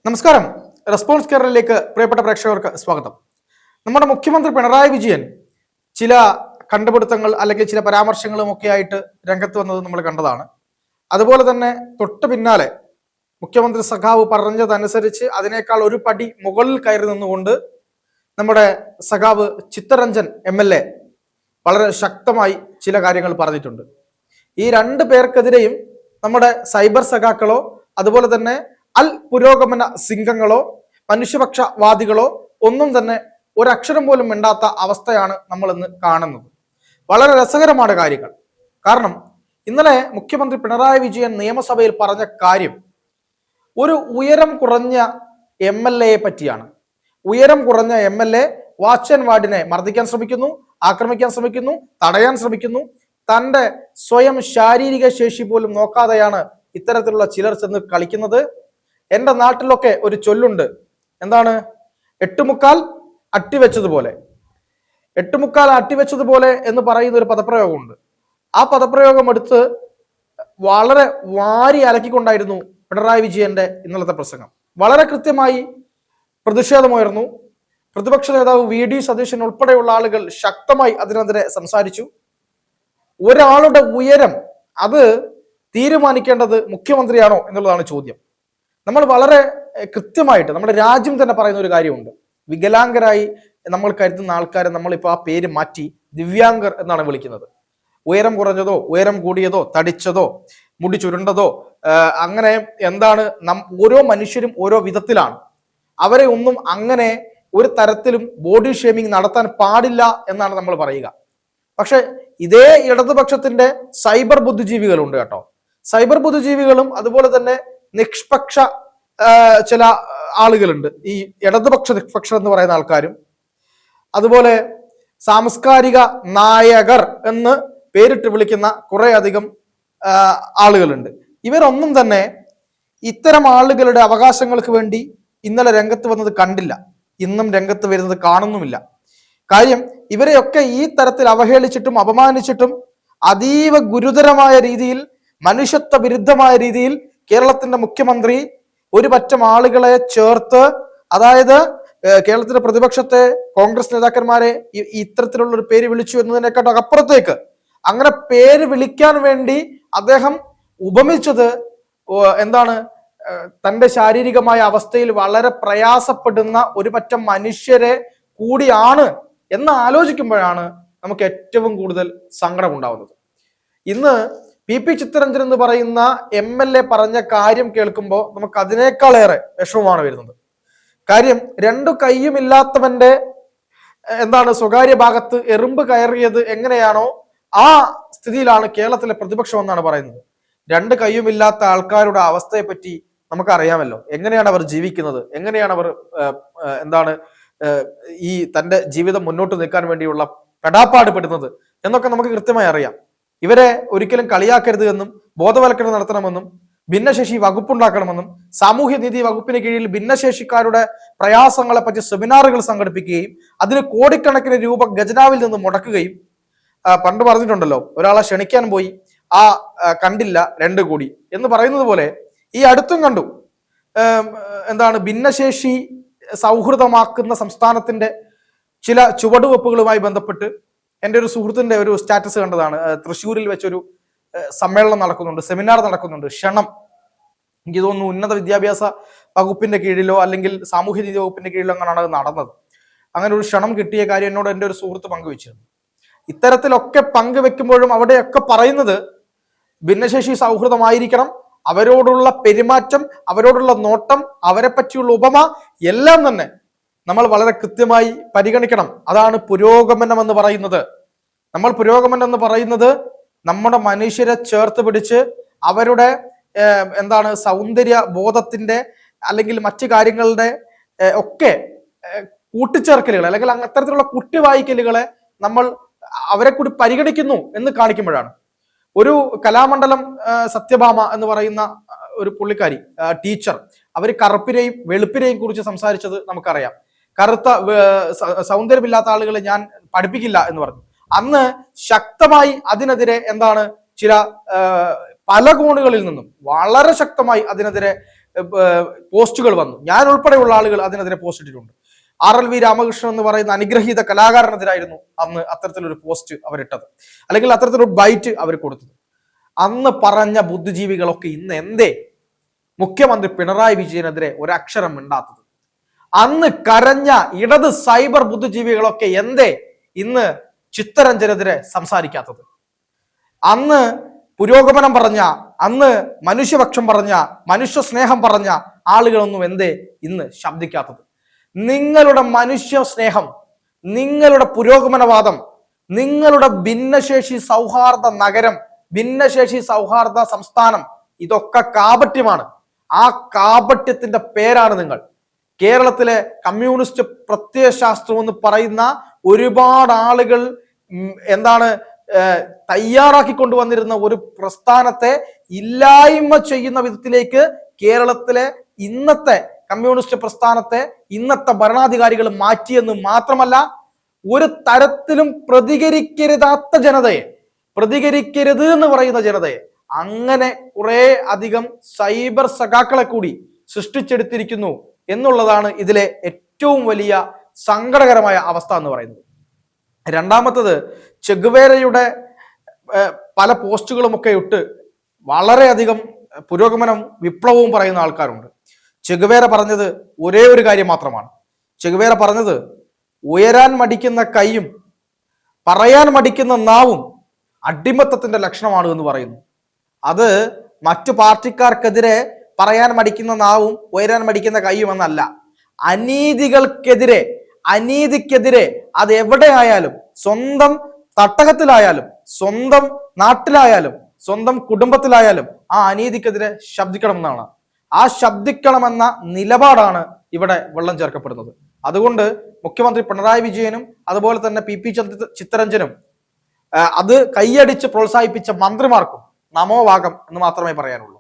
നമസ്കാരം. റെസ്പോൺസ് കേരളയിലേക്ക് പ്രിയപ്പെട്ട പ്രേക്ഷകർക്ക് സ്വാഗതം. നമ്മുടെ മുഖ്യമന്ത്രി പിണറായി വിജയൻ ചില കണ്ടുപിടുത്തങ്ങൾ അല്ലെങ്കിൽ ചില പരാമർശങ്ങളും ഒക്കെ ആയിട്ട് രംഗത്ത് വന്നത് നമ്മൾ കണ്ടതാണ്. അതുപോലെ തന്നെ തൊട്ട് പിന്നാലെ മുഖ്യമന്ത്രി സഖാവ് പറഞ്ഞതനുസരിച്ച് അതിനേക്കാൾ ഒരു പടി മുകളിൽ കയറി നിന്നുകൊണ്ട് നമ്മുടെ സഖാവ് ചിത്തരഞ്ജൻ MLA വളരെ ശക്തമായി ചില കാര്യങ്ങൾ പറഞ്ഞിട്ടുണ്ട്. ഈ രണ്ടു പേർക്കെതിരെയും നമ്മുടെ സൈബർ സഖാക്കളോ അതുപോലെ തന്നെ അൽ പുരോഗമന സിംഗങ്ങളോ മനുഷ്യപക്ഷവാദികളോ ഒന്നും തന്നെ ഒരക്ഷരം പോലും മിണ്ടാത്ത അവസ്ഥയാണ് നമ്മൾ ഇന്ന് കാണുന്നത്. വളരെ രസകരമാണ് കാര്യങ്ങൾ. കാരണം ഇന്നലെ മുഖ്യമന്ത്രി പിണറായി വിജയൻ നിയമസഭയിൽ പറഞ്ഞ കാര്യം ഒരു ഉയരം കുറഞ്ഞ MLA പറ്റിയാണ്. ഉയരം കുറഞ്ഞ MLA വാച്ച് ആൻഡ് വാർഡിനെ മർദ്ദിക്കാൻ ശ്രമിക്കുന്നു, ആക്രമിക്കാൻ ശ്രമിക്കുന്നു, തടയാൻ ശ്രമിക്കുന്നു. തൻ്റെ സ്വയം ശാരീരിക ശേഷി പോലും നോക്കാതെയാണ് ഇത്തരത്തിലുള്ള ചിലർ ചെന്ന് കളിക്കുന്നത്. എൻ്റെ നാട്ടിലൊക്കെ ഒരു ചൊല്ലുണ്ട്. എന്താണ്? എട്ടുമുക്കാൽ അട്ടിവെച്ചതുപോലെ. എട്ടുമുക്കാൽ അട്ടിവെച്ചതുപോലെ എന്ന് പറയുന്ന ഒരു പദപ്രയോഗമുണ്ട്. ആ പദപ്രയോഗം എടുത്ത് വളരെ വാരി അലക്കിക്കൊണ്ടായിരുന്നു പിണറായി വിജയന്റെ ഇന്നലത്തെ പ്രസംഗം. വളരെ കൃത്യമായി പ്രതിഷേധമുയർന്നു. പ്രതിപക്ഷ നേതാവ് VD സതീശൻ ഉൾപ്പെടെയുള്ള ആളുകൾ ശക്തമായി അതിനെതിരെ സംസാരിച്ചു. ഒരാളുടെ ഉയരം അത് തീരുമാനിക്കേണ്ടത് മുഖ്യമന്ത്രിയാണോ എന്നുള്ളതാണ് ചോദ്യം. നമ്മൾ വളരെ കൃത്യമായിട്ട് നമ്മുടെ രാജ്യം തന്നെ പറയുന്ന ഒരു കാര്യമുണ്ട്. വികലാംഗരായി നമ്മൾ കരുതുന്ന ആൾക്കാരെ നമ്മളിപ്പോൾ ആ പേര് മാറ്റി ദിവ്യാംഗർ എന്നാണ് വിളിക്കുന്നത്. ഉയരം കുറഞ്ഞതോ ഉയരം കൂടിയതോ തടിച്ചതോ മുടി ചുരുണ്ടതോ അങ്ങനെ എന്താണ്, ഓരോ മനുഷ്യരും ഓരോ വിധത്തിലാണ്. അവരെ ഒന്നും അങ്ങനെ ഒരു തരത്തിലും ബോഡി ഷേമിങ് നടത്താൻ പാടില്ല എന്നാണ് നമ്മൾ പറയുക. പക്ഷെ ഇതേ ഇടതുപക്ഷത്തിന്റെ സൈബർ ബുദ്ധിജീവികളുണ്ട് കേട്ടോ. സൈബർ ബുദ്ധിജീവികളും അതുപോലെ തന്നെ നിഷ്പക്ഷ ചില ആളുകളുണ്ട്. ഈ ഇടതുപക്ഷ നിഷ്പക്ഷ എന്ന് പറയുന്ന ആൾക്കാരും അതുപോലെ സാംസ്കാരിക നായകർ എന്ന് പേരിട്ട് വിളിക്കുന്ന കുറെ അധികം ആളുകളുണ്ട്. ഇവരൊന്നും തന്നെ ഇത്തരം ആളുകളുടെ അവകാശങ്ങൾക്ക് വേണ്ടി ഇന്നലെ രംഗത്ത് വന്നത് കണ്ടില്ല, ഇന്നും രംഗത്ത് വരുന്നത് കാണുന്നുമില്ല. കാര്യം ഇവരെയൊക്കെ ഈ തരത്തിൽ അവഹേളിച്ചിട്ടും അപമാനിച്ചിട്ടും അതീവ ഗുരുതരമായ രീതിയിൽ മനുഷ്യത്വ വിരുദ്ധമായ രീതിയിൽ കേരളത്തിന്റെ മുഖ്യമന്ത്രി ഒരു പറ്റം ആളുകളെ ചേർത്ത്, അതായത് കേരളത്തിന്റെ പ്രതിപക്ഷത്തെ കോൺഗ്രസ് നേതാക്കന്മാരെ ഇത്തരത്തിലുള്ള ഒരു പേര് വിളിച്ചു എന്നതിനേക്കാട്ടും അപ്പുറത്തേക്ക് അങ്ങനെ പേര് വിളിക്കാൻ വേണ്ടി അദ്ദേഹം ഉപമിച്ചത് എന്താണ്, തന്റെ ശാരീരികമായ അവസ്ഥയിൽ വളരെ പ്രയാസപ്പെടുന്ന ഒരു പറ്റം മനുഷ്യരെ കൂടിയാണ് എന്ന് ആലോചിക്കുമ്പോഴാണ് നമുക്ക് ഏറ്റവും കൂടുതൽ സങ്കടം ഉണ്ടാവുന്നത്. ഇന്ന് PP ചിത്തരഞ്ജൻ എന്ന് പറയുന്ന MLA പറഞ്ഞ കാര്യം കേൾക്കുമ്പോൾ നമുക്ക് അതിനേക്കാളേറെ വിഷമമാണ് വരുന്നത്. കാര്യം രണ്ടു കൈയുമില്ലാത്തവന്റെ എന്താണ് സ്വകാര്യ ഭാഗത്ത് എറുമ്പ് കയറിയത് എങ്ങനെയാണോ ആ സ്ഥിതിയിലാണ് കേരളത്തിലെ പ്രതിപക്ഷം എന്നാണ് പറയുന്നത്. രണ്ട് കൈയുമില്ലാത്ത ആൾക്കാരുടെ അവസ്ഥയെ പറ്റി നമുക്കറിയാമല്ലോ. എങ്ങനെയാണ് അവർ ജീവിക്കുന്നത്, എങ്ങനെയാണ് അവർ എന്താണ് ഈ തൻ്റെ ജീവിതം മുന്നോട്ട് നീക്കാൻ വേണ്ടിയുള്ള പെടാപ്പാട് പെടുന്നത് എന്നൊക്കെ നമുക്ക് കൃത്യമായി അറിയാം. ഇവരെ ഒരിക്കലും കളിയാക്കരുത് എന്നും ബോധവൽക്കരണം നടത്തണമെന്നും ഭിന്നശേഷി വകുപ്പുണ്ടാക്കണമെന്നും സാമൂഹ്യ നീതി വകുപ്പിന് കീഴിൽ ഭിന്നശേഷിക്കാരുടെ പ്രയാസങ്ങളെ പറ്റി സെമിനാറുകൾ സംഘടിപ്പിക്കുകയും അതിന് കോടിക്കണക്കിന് രൂപ ഖജനാവിൽ നിന്ന് മുടക്കുകയും, പണ്ട് പറഞ്ഞിട്ടുണ്ടല്ലോ, ഒരാളെ ക്ഷണിക്കാൻ പോയി കണ്ടില്ല 2 കോടി എന്ന് പറയുന്നത് പോലെ ഈ അടുത്തും കണ്ടു. എന്താണ്, ഭിന്നശേഷി സൗഹൃദമാക്കുന്ന സംസ്ഥാനത്തിന്റെ ചില ചുവടുവെപ്പുകളുമായി ബന്ധപ്പെട്ട് എൻ്റെ ഒരു സുഹൃത്തിന്റെ ഒരു സ്റ്റാറ്റസ് കണ്ടതാണ്. തൃശ്ശൂരിൽ വെച്ചൊരു സമ്മേളനം നടക്കുന്നുണ്ട്, സെമിനാർ നടക്കുന്നുണ്ട്. ക്ഷണം, എനിക്ക് തോന്നുന്നു ഉന്നത വിദ്യാഭ്യാസ വകുപ്പിന്റെ കീഴിലോ അല്ലെങ്കിൽ സാമൂഹ്യ നീതി വകുപ്പിന്റെ കീഴിലോ അങ്ങനെയാണ് അത് നടന്നത്. അങ്ങനെ ഒരു ക്ഷണം കിട്ടിയ കാര്യം എന്നോട് എൻ്റെ ഒരു സുഹൃത്ത് പങ്കുവെച്ചിരുന്നു. ഇത്തരത്തിലൊക്കെ പങ്കുവെക്കുമ്പോഴും അവിടെയൊക്കെ പറയുന്നത് ഭിന്നശേഷി സൗഹൃദമായിരിക്കണം, അവരോടുള്ള പെരുമാറ്റം, അവരോടുള്ള നോട്ടം, അവരെ പറ്റിയുള്ള ഉപമ എല്ലാം തന്നെ നമ്മൾ വളരെ കൃത്യമായി പരിഗണിക്കണം. അതാണ് പുരോഗമനം എന്ന് പറയുന്നത്. നമ്മൾ പുരോഗമനം എന്ന് പറയുന്നത് നമ്മുടെ മനുഷ്യരെ ചേർത്ത് പിടിച്ച് അവരുടെ എന്താണ് സൗന്ദര്യ ബോധത്തിന്റെ അല്ലെങ്കിൽ മറ്റു കാര്യങ്ങളുടെ ഒക്കെ കൂട്ടിച്ചേർക്കലുകൾ അല്ലെങ്കിൽ അത്തരത്തിലുള്ള കുട്ടിവായിക്കലുകളെ നമ്മൾ അവരെ കൂടി പരിഗണിക്കുന്നു എന്ന് കാണിക്കുമ്പോഴാണ്. ഒരു കലാമണ്ഡലം സത്യഭാമ എന്ന് പറയുന്ന ഒരു പുള്ളിക്കാരി ടീച്ചർ, അവർ കറുപ്പിനെയും വെളുപ്പിനെയും കുറിച്ച് സംസാരിച്ചത് നമുക്കറിയാം. കറുത്ത സൗന്ദര്യമില്ലാത്ത ആളുകളെ ഞാൻ പഠിപ്പിക്കില്ല എന്ന് പറഞ്ഞു. അന്ന് ശക്തമായി അതിനെതിരെ എന്താണ് ചില പല കോണുകളിൽ നിന്നും വളരെ ശക്തമായി അതിനെതിരെ പോസ്റ്റുകൾ വന്നു. ഞാൻ ഉൾപ്പെടെയുള്ള ആളുകൾ അതിനെതിരെ പോസ്റ്റ് ഇട്ടിട്ടുണ്ട്. RLV രാമകൃഷ്ണൻ എന്ന് പറയുന്ന അനുഗ്രഹീത കലാകാരനെതിരായിരുന്നു അന്ന് അത്തരത്തിലൊരു പോസ്റ്റ് അവരിട്ടത്, അല്ലെങ്കിൽ അത്തരത്തിലൊരു ബൈറ്റ് അവർ കൊടുത്തത്. അന്ന് പറഞ്ഞ ബുദ്ധിജീവികളൊക്കെ ഇന്ന് എന്തേ മുഖ്യമന്ത്രി പിണറായി വിജയനെതിരെ ഒരക്ഷരം മിണ്ടാത്തത്? അന്ന് കരഞ്ഞ ഇടത് സൈബർ ബുദ്ധിജീവികളൊക്കെ എന്തേ ഇന്ന് ചിത്തരഞ്ജനെതിരെ സംസാരിക്കാത്തത്? അന്ന് പുരോഗമനം പറഞ്ഞ, അന്ന് മനുഷ്യപക്ഷം പറഞ്ഞ, മനുഷ്യ സ്നേഹം പറഞ്ഞ ആളുകളൊന്നും എന്തേ ഇന്ന് ശബ്ദിക്കാത്തത്? നിങ്ങളുടെ മനുഷ്യ സ്നേഹം, നിങ്ങളുടെ പുരോഗമനവാദം, നിങ്ങളുടെ ഭിന്നശേഷി സൗഹാർദ്ദ നഗരം, ഭിന്നശേഷി സൗഹാർദ്ദ സംസ്ഥാനം, ഇതൊക്കെ കാപട്യമാണ്. ആ കാപട്യത്തിന്റെ പേരാണ് നിങ്ങൾ. കേരളത്തിലെ കമ്മ്യൂണിസ്റ്റ് പ്രത്യയശാസ്ത്രം എന്ന് പറയുന്ന ഒരുപാട് ആളുകൾ തയ്യാറാക്കി കൊണ്ടുവന്നിരുന്ന ഒരു പ്രസ്ഥാനത്തെ ഇല്ലായ്മ ചെയ്യുന്ന വിധത്തിലേക്ക് കേരളത്തിലെ ഇന്നത്തെ കമ്മ്യൂണിസ്റ്റ് പ്രസ്ഥാനത്തെ ഇന്നത്തെ ഭരണാധികാരികൾ മാറ്റിയെന്ന് മാത്രമല്ല, ഒരു തരത്തിലും പ്രതികരിക്കരുതാത്ത ജനതയെ, പ്രതികരിക്കരുത് എന്ന് പറയുന്ന ജനതയെ, അങ്ങനെ കുറെ അധികം സൈബർ സഖാക്കളെ കൂടി സൃഷ്ടിച്ചെടുത്തിരിക്കുന്നു എന്നുള്ളതാണ് ഇതിലെ ഏറ്റവും വലിയ സങ്കടകരമായ അവസ്ഥ എന്ന് പറയുന്നത്. രണ്ടാമത്തത്, ചെഗുവേരയുടെ പല പോസ്റ്റുകളുമൊക്കെ ഇട്ട് വളരെയധികം പുരോഗമനം വിപ്ലവവും പറയുന്ന ആൾക്കാരുണ്ട്. ചെഗുവേര പറഞ്ഞത് ഒരേ ഒരു കാര്യം മാത്രമാണ്. ചെഗുവേര പറഞ്ഞത് ഉയരാൻ മടിക്കുന്ന കൈയും പറയാൻ മടിക്കുന്ന നാവും അടിമത്തത്തിന്റെ ലക്ഷണമാണ് എന്ന് പറയുന്നു. അത് മറ്റു പാർട്ടിക്കാർക്കെതിരെ പറയാൻ മടിക്കുന്ന നാവും ഉയരാൻ മടിക്കുന്ന കൈയും എന്നല്ല, അനീതിക്കെതിരെ അത് എവിടെയായാലും, സ്വന്തം തട്ടകത്തിലായാലും, സ്വന്തം നാട്ടിലായാലും, സ്വന്തം കുടുംബത്തിലായാലും ആ അനീതിക്കെതിരെ ശബ്ദിക്കണമെന്നാണ്. ആ ശബ്ദിക്കണമെന്ന നിലപാടാണ് ഇവിടെ വെള്ളം ചേർക്കപ്പെടുന്നത്. അതുകൊണ്ട് മുഖ്യമന്ത്രി പിണറായി വിജയനും അതുപോലെ തന്നെ PP ചിത്തരഞ്ജനും അത് കൈയടിച്ച് പ്രോത്സാഹിപ്പിച്ച മന്ത്രിമാർക്കും നമോവാകം എന്ന് മാത്രമേ പറയാനുള്ളൂ.